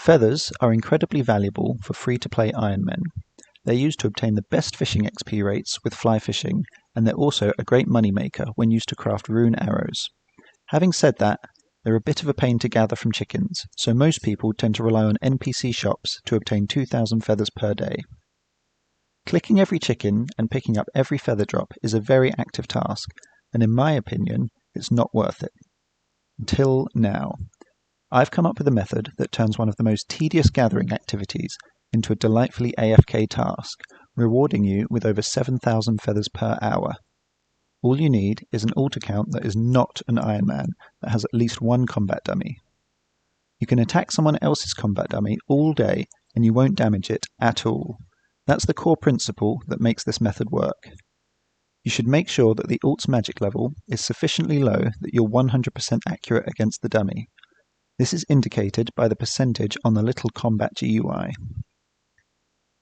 Feathers are incredibly valuable for free-to-play Ironmen. They're used to obtain the best fishing XP rates with fly fishing, and they're also a great moneymaker when used to craft rune arrows. Having said that, they're a bit of a pain to gather from chickens, so most people tend to rely on NPC shops to obtain 2,000 feathers per day. Clicking every chicken and picking up every feather drop is a very active task, and in my opinion, it's not worth it. Until now. I've come up with a method that turns one of the most tedious gathering activities into a delightfully AFK task, rewarding you with over 7,000 feathers per hour. All you need is an alt account that is not an Ironman that has at least one combat dummy. You can attack someone else's combat dummy all day and you won't damage it at all. That's the core principle that makes this method work. You should make sure that the alt's magic level is sufficiently low that you're 100% accurate against the dummy. This is indicated by the percentage on the little combat GUI.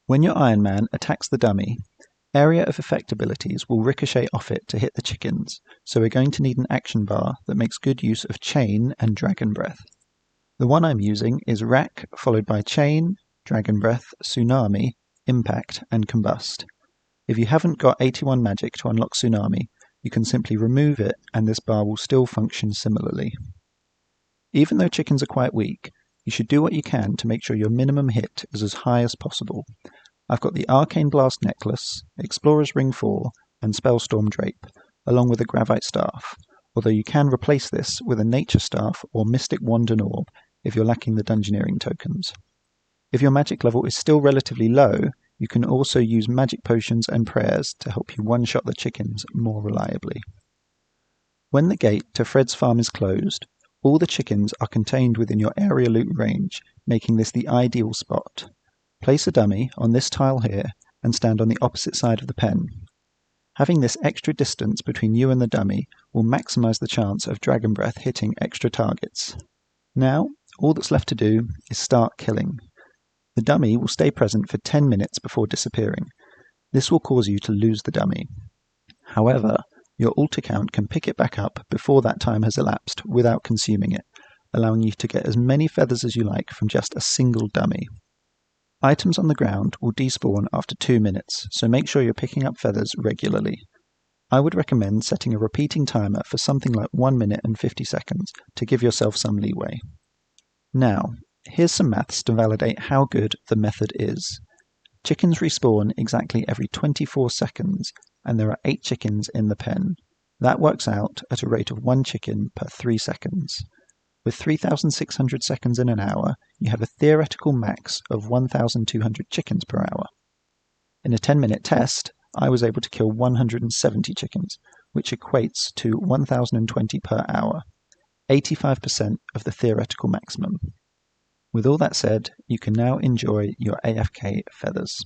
When your Ironman attacks the dummy, area of effect abilities will ricochet off it to hit the chickens, so we're going to need an action bar that makes good use of Chain and Dragon Breath. The one I'm using is Rack followed by Chain, Dragon Breath, Tsunami, Impact and Combust. If you haven't got 81 magic to unlock Tsunami, you can simply remove it and this bar will still function similarly. Even though chickens are quite weak, you should do what you can to make sure your minimum hit is as high as possible. I've got the Arcane Blast Necklace, Explorer's Ring 4 and Spellstorm Drape, along with a Gravite Staff, although you can replace this with a Nature Staff or Mystic Wand and Orb if you're lacking the Dungeoneering tokens. If your magic level is still relatively low, you can also use magic potions and prayers to help you one-shot the chickens more reliably. When the gate to Fred's farm is closed, all the chickens are contained within your area loot range, making this the ideal spot. Place a dummy on this tile here and stand on the opposite side of the pen. Having this extra distance between you and the dummy will maximize the chance of Dragon Breath hitting extra targets. Now, all that's left to do is start killing. The dummy will stay present for 10 minutes before disappearing. This will cause you to lose the dummy. However, your alt account can pick it back up before that time has elapsed without consuming it, allowing you to get as many feathers as you like from just a single dummy. Items on the ground will despawn after 2 minutes, so make sure you're picking up feathers regularly. I would recommend setting a repeating timer for something like 1 minute and 50 seconds to give yourself some leeway. Now, here's some maths to validate how good the method is. Chickens respawn exactly every 24 seconds, and there are 8 chickens in the pen. That works out at a rate of 1 chicken per 3 seconds. With 3,600 seconds in an hour, you have a theoretical max of 1,200 chickens per hour. In a 10-minute test, I was able to kill 170 chickens, which equates to 1,020 per hour, 85% of the theoretical maximum. With all that said, you can now enjoy your AFK feathers.